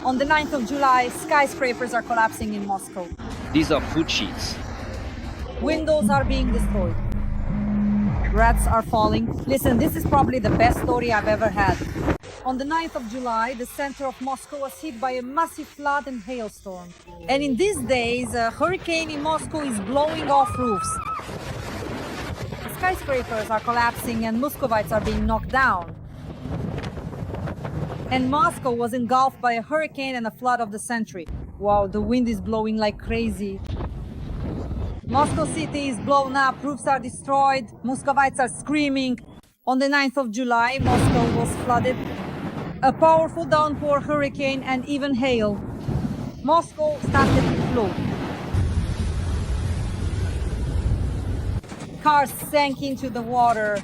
On the 9th of July, skyscrapers are collapsing in Moscow. These are food sheets. Windows are being destroyed. Rats are falling. Listen, this is probably the best story I've ever had. On the 9th of July, the center of Moscow was hit by a massive flood and hailstorm. And in these days, a hurricane in Moscow is blowing off roofs. Skyscrapers are collapsing and Muscovites are being knocked down. And Moscow was engulfed by a hurricane and a flood of the century. Wow, the wind is blowing like crazy. Moscow city is blown up, roofs are destroyed, Muscovites are screaming. On the 9th of July, Moscow was flooded. A powerful downpour, hurricane, and even hail. Moscow started to float. Cars sank into the water.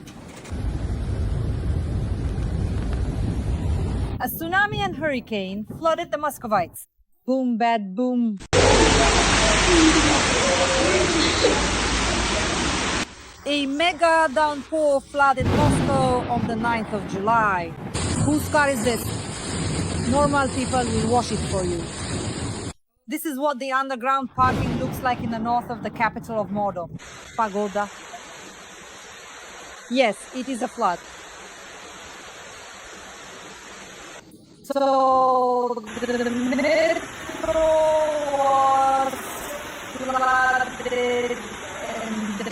A tsunami and hurricane flooded the Muscovites. Boom, bad boom. A mega downpour flooded Moscow on the 9th of July. Whose car is this? Normal people will wash it for you. This is what the underground parking looks like in the north of the capital of Mordor, Pagoda. Yes, it is a flood. So the metro was flooded and the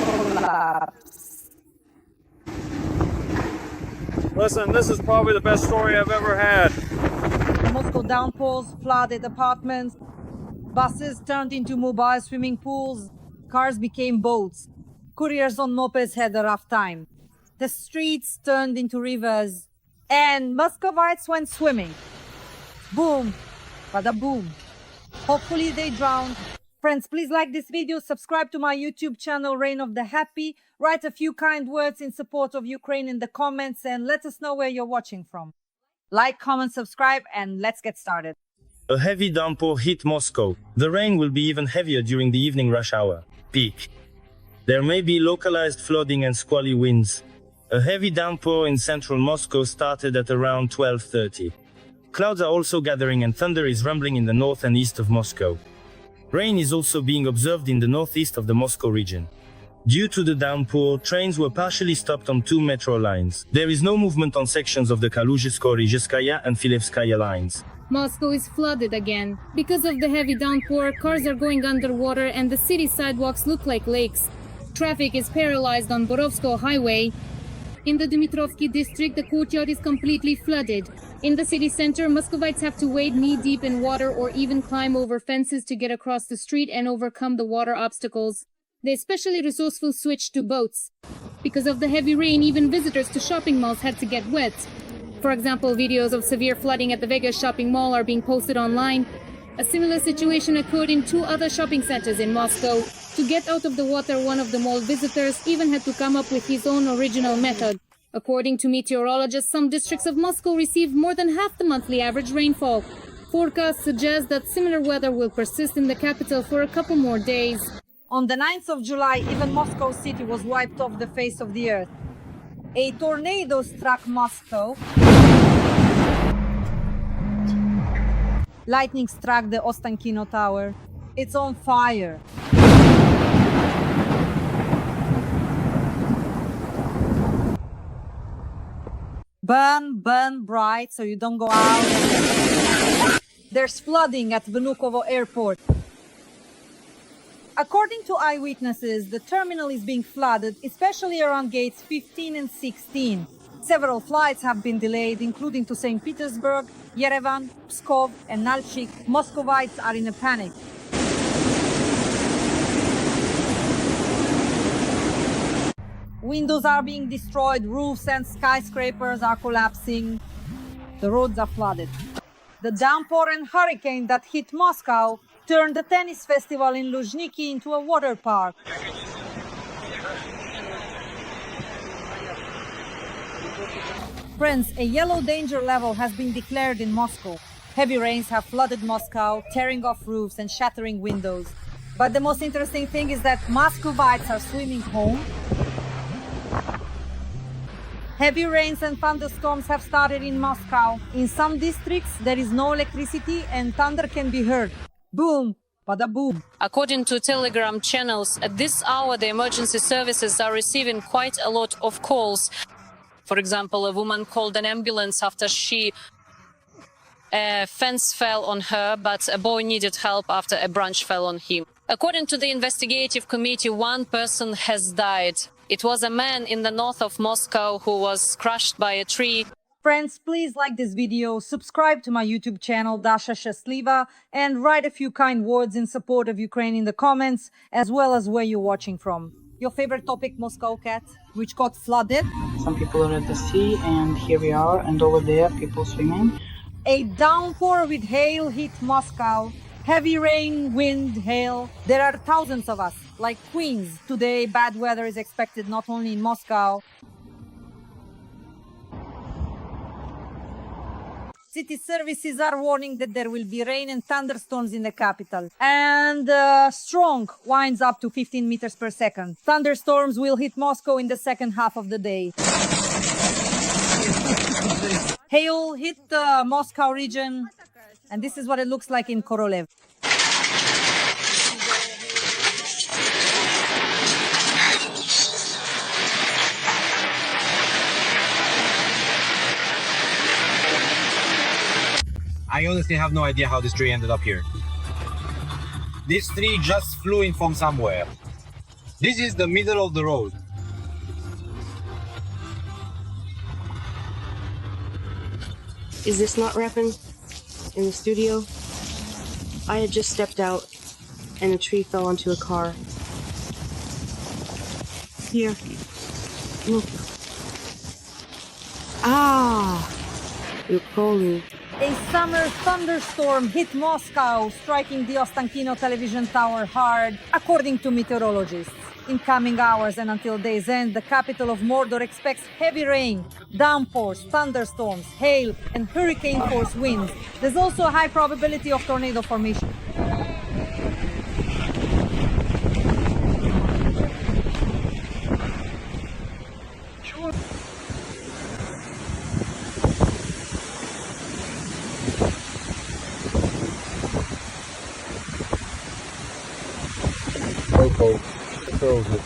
collapsed. Listen, this is probably the best story I've ever had. Moscow downpours flooded apartments, buses turned into mobile swimming pools, cars became boats, couriers on mopeds had a rough time. The streets turned into rivers, and Muscovites went swimming. Boom, bada boom. Hopefully they drowned. Friends, please like this video, subscribe to my YouTube channel, Reign of the Happy, write a few kind words in support of Ukraine in the comments, and let us know where you're watching from. Like, comment, subscribe, and let's get started. A heavy downpour hit Moscow. The rain will be even heavier during the evening rush hour peak. There may be localized flooding and squally winds. A heavy downpour in central Moscow started at around 12:30. Clouds are also gathering and thunder is rumbling in the north and east of Moscow. Rain is also being observed in the northeast of the Moscow region. Due to the downpour, trains were partially stopped on 2 metro lines. There is no movement on sections of the Kaluzhsko-Rizhskaya and Filevskaya lines. Moscow is flooded again. Because of the heavy downpour, cars are going underwater and the city sidewalks look like lakes. Traffic is paralyzed on Borovsko Highway. In the Dmitrovsky district, the courtyard is completely flooded. In the city center, Muscovites have to wade knee-deep in water or even climb over fences to get across the street and overcome the water obstacles. The especially resourceful switched to boats. Because of the heavy rain, even visitors to shopping malls had to get wet. For example, videos of severe flooding at the Vegas shopping mall are being posted online. A similar situation occurred in 2 other shopping centers in Moscow. To get out of the water, one of the mall visitors even had to come up with his own original method. According to meteorologists, some districts of Moscow received more than half the monthly average rainfall. Forecasts suggest that similar weather will persist in the capital for a couple more days. On the 9th of July, even Moscow city was wiped off the face of the earth. A tornado struck Moscow. Lightning struck the Ostankino Tower. It's on fire. Burn, burn bright so you don't go out. There's flooding at Vnukovo airport. According to eyewitnesses, the terminal is being flooded, especially around gates 15 and 16. Several flights have been delayed, including to St. Petersburg, Yerevan, Pskov, and Nalchik. Muscovites are in a panic. Windows are being destroyed, roofs and skyscrapers are collapsing. The roads are flooded. The downpour and hurricane that hit Moscow turned the tennis festival in Luzhniki into a water park. Friends, a yellow danger level has been declared in Moscow. Heavy rains have flooded Moscow, tearing off roofs and shattering windows. But the most interesting thing is that Muscovites are swimming home. Heavy rains and thunderstorms have started in Moscow. In some districts, there is no electricity and thunder can be heard. Boom, bada boom. According to Telegram channels, at this hour the emergency services are receiving quite a lot of calls. For example, a woman called an ambulance after a fence fell on her, but a boy needed help after a branch fell on him. According to the investigative committee, one person has died. It was a man in the north of Moscow who was crushed by a tree. Friends, please like this video, subscribe to my YouTube channel, Dasha Shasliva, and write a few kind words in support of Ukraine in the comments, as well as where you're watching from. Your favorite topic, Moscow cat, which got flooded. Some people are at the sea, and here we are, and over there, people swimming. A downpour with hail hit Moscow. Heavy rain, wind, hail. There are thousands of us, like queens. Today, bad weather is expected not only in Moscow. City services are warning that there will be rain and thunderstorms in the capital. And strong winds up to 15 meters per second. Thunderstorms will hit Moscow in the second half of the day. Hail hit the Moscow region, and this is what it looks like in Korolev. I honestly have no idea how this tree ended up here. This tree just flew in from somewhere. This is the middle of the road. Is this not rapping in the studio? I had just stepped out and a tree fell onto a car. Here. Look. Ah! You're calling. A summer thunderstorm hit Moscow, striking the Ostankino television tower hard, according to meteorologists. In coming hours and until day's end, the capital of Mordor expects heavy rain, downpours, thunderstorms, hail, and hurricane-force winds. There's also a high probability of tornado formation. Coco, throws it.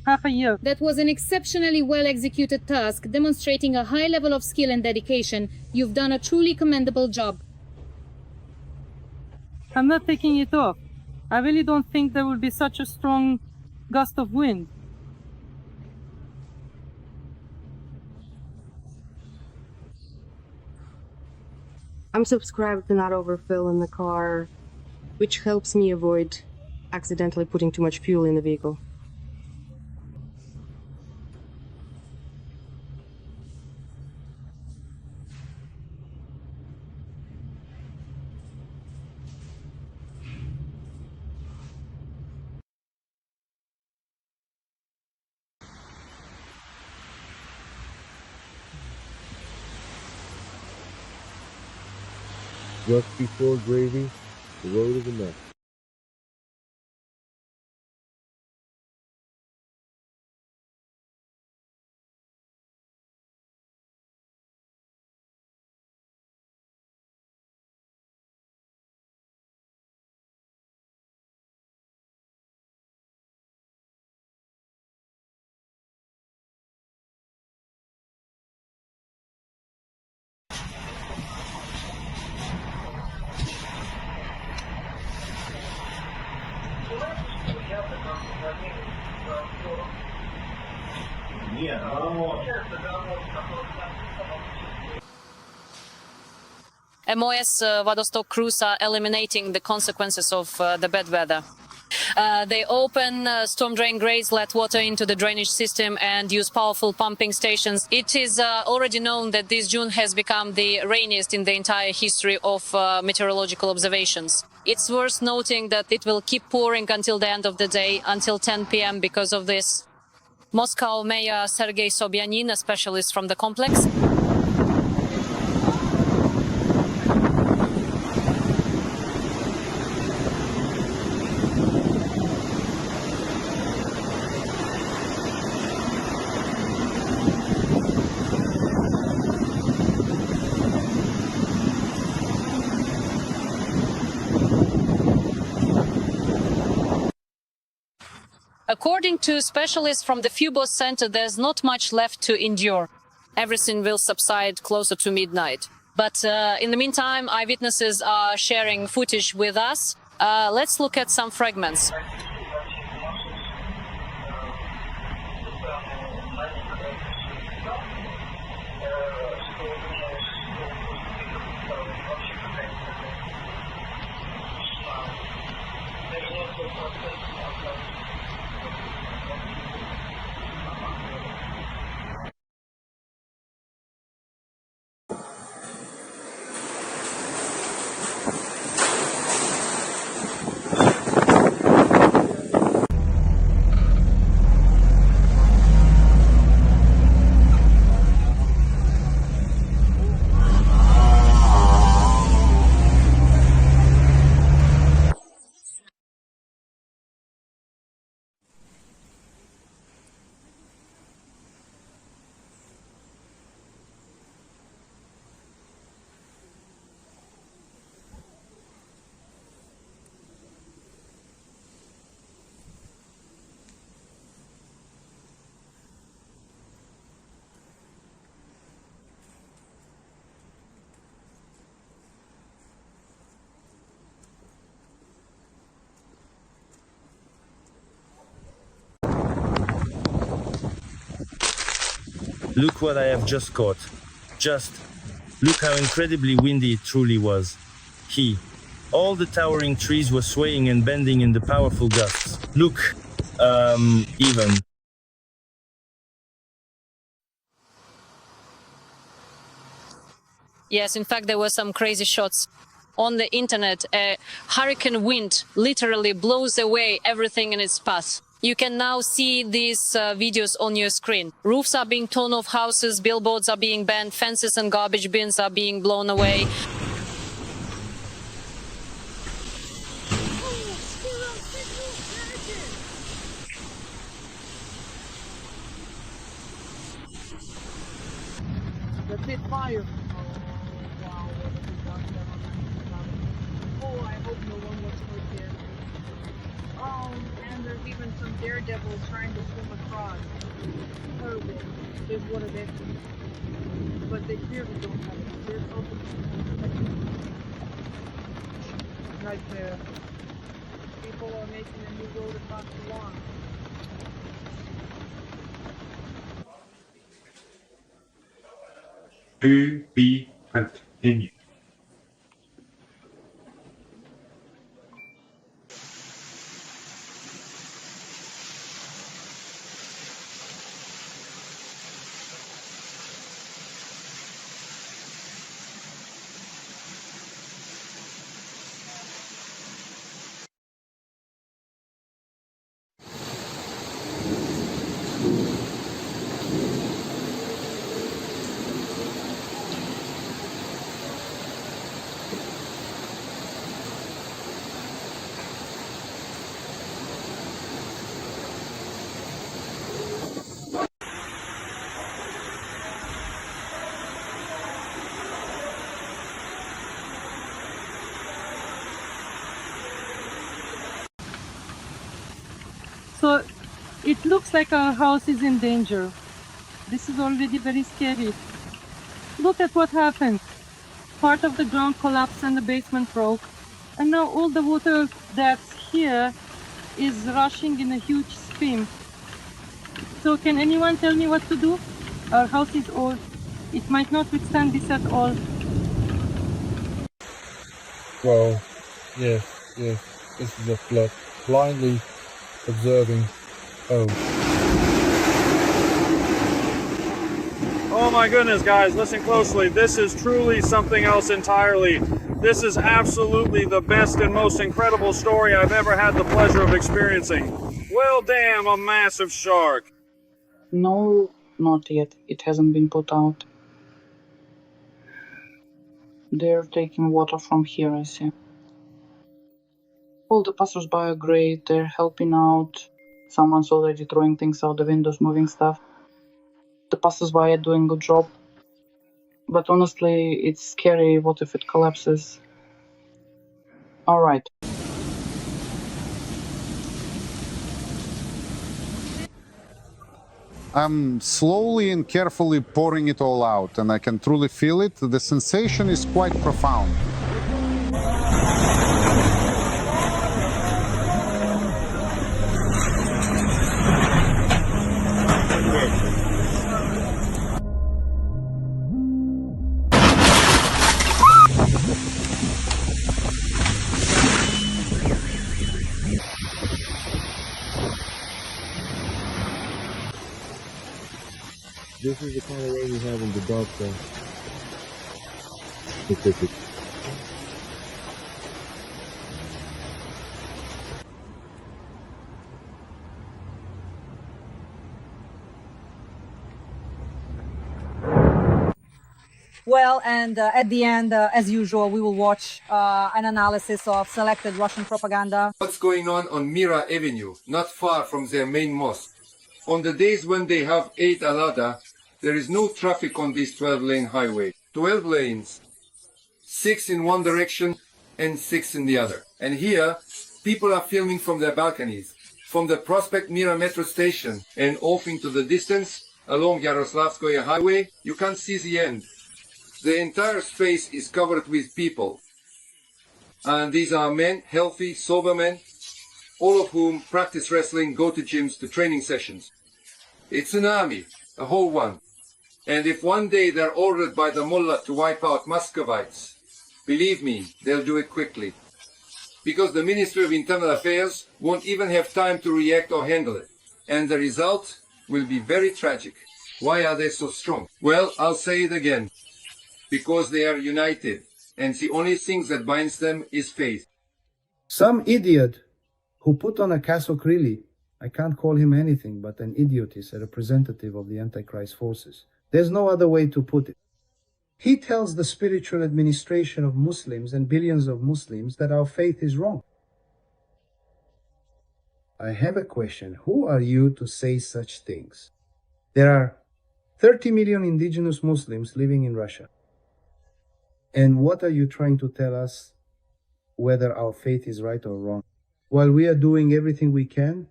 Half a year. That was an exceptionally well-executed task, demonstrating a high level of skill and dedication. You've done a truly commendable job. I'm not taking it off. I really don't think there will be such a strong gust of wind. I'm subscribed to not overfill in the car, which helps me avoid accidentally putting too much fuel in the vehicle. Just before gravy, the road is a mess. MOS Vodostok crews are eliminating the consequences of the bad weather. They open storm drain grates, let water into the drainage system and use powerful pumping stations. It is already known that this June has become the rainiest in the entire history of meteorological observations. It's worth noting that it will keep pouring until the end of the day, until 10 p.m. because of this. Moscow Mayor Sergei Sobyanin, a specialist from the complex, According to specialists from the Fubos Center, there's not much left to endure. Everything will subside closer to midnight. But in the meantime, eyewitnesses are sharing footage with us. Let's look at some fragments. Look what I have just caught. Just look how incredibly windy it truly was. All the towering trees were swaying and bending in the powerful gusts. Look, even. Yes, in fact, there were some crazy shots. On the internet, a hurricane wind literally blows away everything in its path. You can now see these videos on your screen. Roofs are being torn off houses, billboards are being bent, fences and garbage bins are being blown away. The pit fire. Oh, I hope no one was hurt here. Oh, and there's even some daredevils trying to swim across. Horrible. There's one of them. But they clearly don't have it. There's also right there. People are making a new road across the lawn. To be continued. So it looks like our house is in danger. This is already very scary. Look at what happened. Part of the ground collapsed and the basement broke. And now all the water that's here is rushing in a huge stream. So can anyone tell me what to do? Our house is old. It might not withstand this at all. Well, yes, this is a flood. Blindly observing. Oh my goodness, guys, listen closely. This is truly something else entirely. This is absolutely the best and most incredible story I've ever had the pleasure of experiencing. Well, damn, a massive shark. No, not yet. It hasn't been put out. They're taking water from here, I see. All the passersby are great. They're helping out. Someone's already throwing things out the windows, moving stuff. The passersby are doing a good job. But honestly, it's scary. What if it collapses? Alright. I'm slowly and carefully pouring it all out, and I can truly feel it. The sensation is quite profound. This is the kind of rain we have in the dark Pacific. Well, and at the end, as usual, we will watch an analysis of selected Russian propaganda. What's going on Mira Avenue, not far from their main mosque? On the days when they have Eid al-Adha, there is no traffic on this 12-lane highway. 12 lanes, 6 in one direction and 6 in the other. And here, people are filming from their balconies, from the Prospect Mira metro station and off into the distance along Yaroslavskoye highway. You can't see the end. The entire space is covered with people. And these are men, healthy, sober men, all of whom practice wrestling, go to gyms, to training sessions. It's an army, a whole one. And if one day they're ordered by the mullah to wipe out Muscovites, believe me, they'll do it quickly. Because the Ministry of Internal Affairs won't even have time to react or handle it. And the result will be very tragic. Why are they so strong? Well, I'll say it again. Because they are united. And the only thing that binds them is faith. Some idiot who put on a cassock, really, I can't call him anything but an idiot, is a representative of the Antichrist forces. There's no other way to put it. He tells the spiritual administration of Muslims and billions of Muslims that our faith is wrong. I have a question. Who are you to say such things? There are 30 million indigenous Muslims living in Russia. And what are you trying to tell us whether our faith is right or wrong? While we are doing everything we can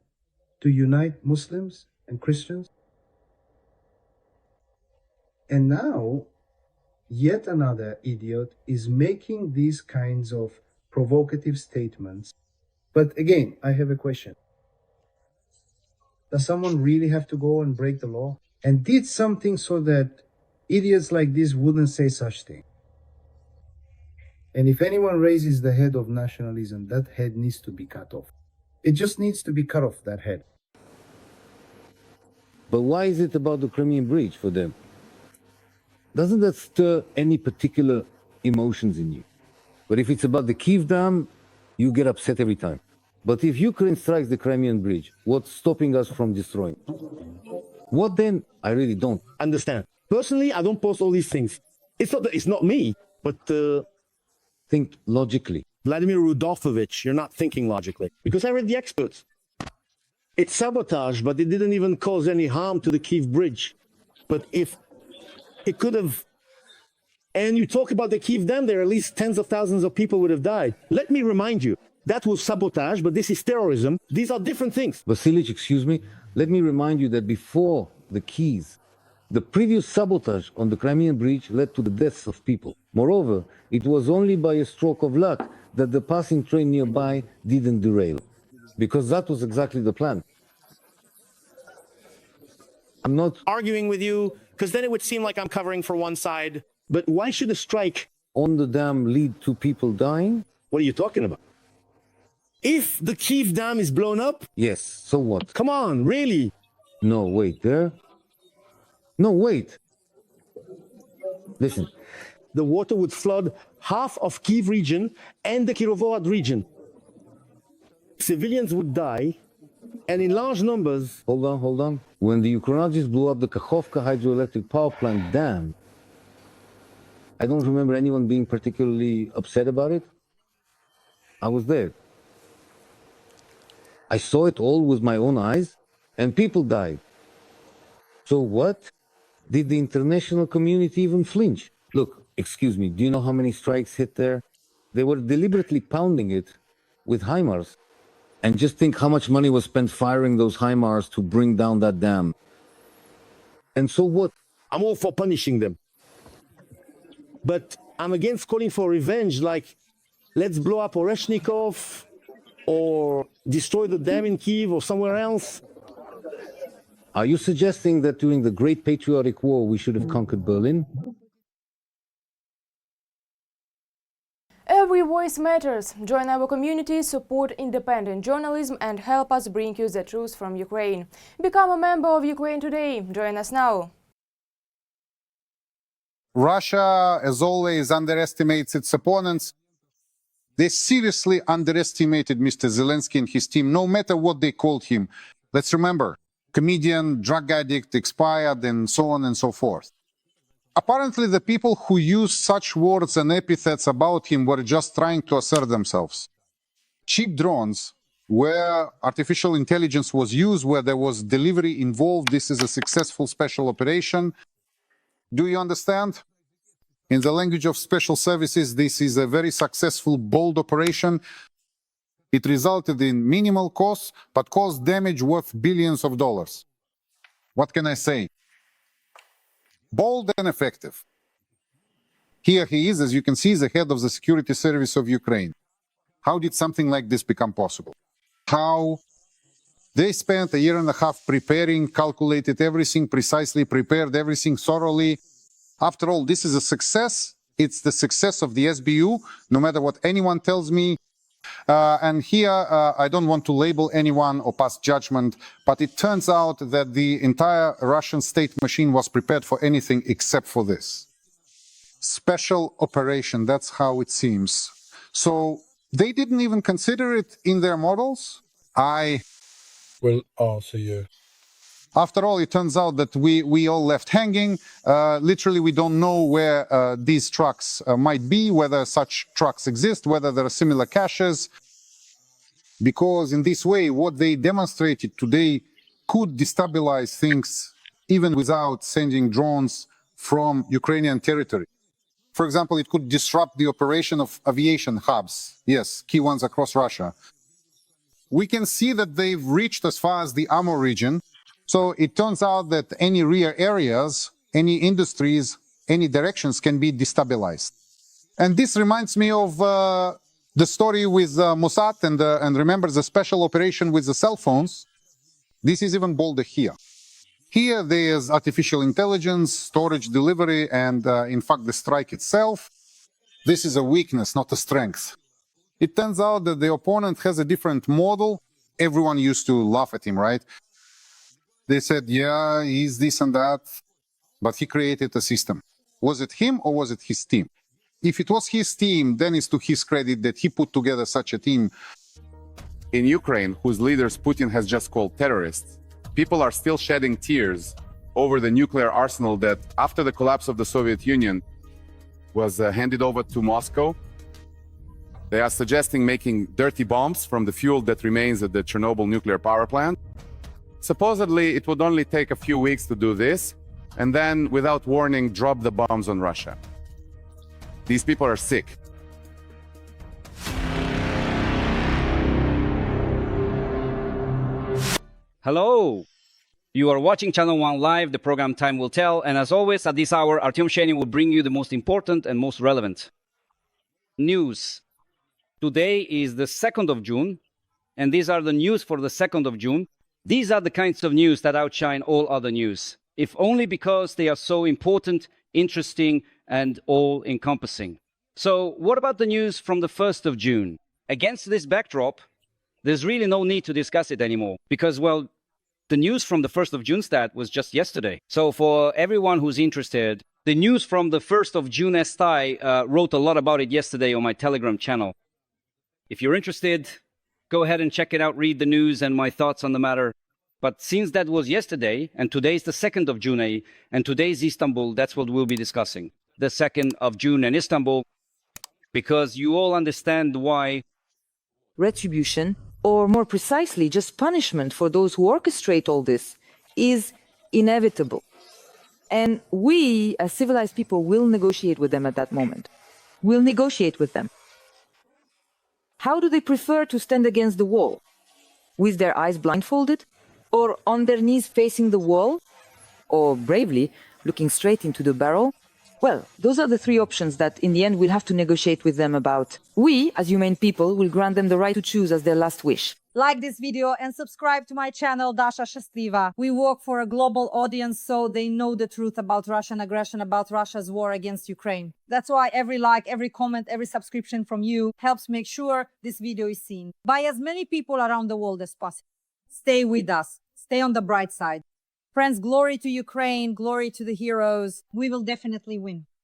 to unite Muslims and Christians? And now, yet another idiot is making these kinds of provocative statements. But again, I have a question. Does someone really have to go and break the law? And did something so that idiots like this wouldn't say such things? And if anyone raises the head of nationalism, that head needs to be cut off. It just needs to be cut off, that head. But why is it about the Crimean Bridge for them? Doesn't that stir any particular emotions in you? But if it's about the Kiev Dam, you get upset every time. But if Ukraine strikes the Crimean Bridge, what's stopping us from destroying it? What then? I really don't understand. Personally, I don't post all these things. It's not me, but think logically. Vladimir Rudolfovich, you're not thinking logically. Because I read the experts. It's sabotage, but it didn't even cause any harm to the Kiev Bridge. But if it could have... And you talk about the Kiev Dam, there at least tens of thousands of people would have died. Let me remind you, that was sabotage, but this is terrorism. These are different things. Vasilich, excuse me, let me remind you that before the Keys, the previous sabotage on the Crimean Bridge led to the deaths of people. Moreover, it was only by a stroke of luck that the passing train nearby didn't derail, because that was exactly the plan. I'm not arguing with you, because then it would seem like I'm covering for one side. But why should a strike on the dam lead to people dying? What are you talking about? If the Kiev Dam is blown up? Yes, so what? Come on, really? No, wait, there? No, wait. Listen. The water would flood half of Kiev region and the Kirovohrad region. Civilians would die, and in large numbers... Hold on. When the Ukrainians blew up the Kakhovka hydroelectric power plant dam, I don't remember anyone being particularly upset about it. I was there. I saw it all with my own eyes, and people died. So what? Did the international community even flinch? Look, excuse me, do you know how many strikes hit there? They were deliberately pounding it with HIMARS. And just think how much money was spent firing those HIMARS to bring down that dam. And so what? I'm all for punishing them. But I'm against calling for revenge, like, let's blow up Oreshnikov or destroy the dam in Kiev or somewhere else. Are you suggesting that during the Great Patriotic War we should have conquered Berlin? Every voice matters. Join our community, support independent journalism and help us bring you the truth from Ukraine. Become a member of Ukraine Today. Join us now. Russia, as always, underestimates its opponents. They seriously underestimated Mr. Zelensky and his team, no matter what they called him. Let's remember, comedian, drug addict, expired, and so on and so forth. Apparently, the people who used such words and epithets about him were just trying to assert themselves. Cheap drones, where artificial intelligence was used, where there was delivery involved, this is a successful special operation. Do you understand? In the language of special services, this is a very successful, bold operation. It resulted in minimal costs, but caused damage worth billions of dollars. What can I say? Bold and effective. Here he is, as you can see, the head of the security service of Ukraine. How did something like this become possible? How? They spent a year and a half preparing, calculated everything precisely, prepared everything thoroughly. After all, this is a success. It's the success of the SBU, no matter what anyone tells me. And here, I don't want to label anyone or pass judgment, but it turns out that the entire Russian state machine was prepared for anything except for this. Special operation, that's how it seems. So they didn't even consider it in their models? I will answer you. After all, it turns out that we all left hanging. Literally, we don't know where these trucks might be, whether such trucks exist, whether there are similar caches. Because in this way, what they demonstrated today could destabilize things even without sending drones from Ukrainian territory. For example, it could disrupt the operation of aviation hubs. Yes, key ones across Russia. We can see that they've reached as far as the Amur region. So it turns out that any rear areas, any industries, any directions can be destabilized. And this reminds me of the story with Mossad and remember the special operation with the cell phones. This is even bolder here. Here there's artificial intelligence, storage delivery, and in fact the strike itself. This is a weakness, not a strength. It turns out that the opponent has a different model. Everyone used to laugh at him, right? They said, yeah, he's this and that, but he created a system. Was it him or was it his team? If it was his team, then it's to his credit that he put together such a team. In Ukraine, whose leaders Putin has just called terrorists, people are still shedding tears over the nuclear arsenal that, after the collapse of the Soviet Union, was handed over to Moscow. They are suggesting making dirty bombs from the fuel that remains at the Chernobyl nuclear power plant. Supposedly, it would only take a few weeks to do this, and then, without warning, drop the bombs on Russia. These people are sick. Hello! You are watching Channel 1 Live, the program Time Will Tell, and as always, at this hour, Artyom Shenin will bring you the most important and most relevant news. Today is the 2nd of June, and these are the news for the 2nd of June. These are the kinds of news that outshine all other news, if only because they are so important, interesting, and all-encompassing. So, what about the news from the 1st of June? Against this backdrop, there's really no need to discuss it anymore, because, well, the news from the 1st of June stat was just yesterday. So for everyone who's interested, the news from the 1st of June STI wrote a lot about it yesterday on my Telegram channel. If you're interested, go ahead and check it out, read the news and my thoughts on the matter. But since that was yesterday, and today's the 2nd of June, and today's Istanbul, that's what we'll be discussing. The 2nd of June and Istanbul, because you all understand why retribution, or more precisely, just punishment for those who orchestrate all this, is inevitable. And we, as civilized people, will negotiate with them at that moment. We'll negotiate with them. How do they prefer to stand against the wall? With their eyes blindfolded? Or on their knees facing the wall? or bravely looking straight into the barrel? Well, those are the three options that in the end we'll have to negotiate with them about. We, as humane people, will grant them the right to choose as their last wish. Like this video and subscribe to my channel, Dasha Shastiva. We work for a global audience so they know the truth about Russian aggression, about Russia's war against Ukraine. That's why every like, every comment, every subscription from you helps make sure this video is seen by as many people around the world as possible. Stay with us. Stay on the bright side. Friends, glory to Ukraine, glory to the heroes. We will definitely win.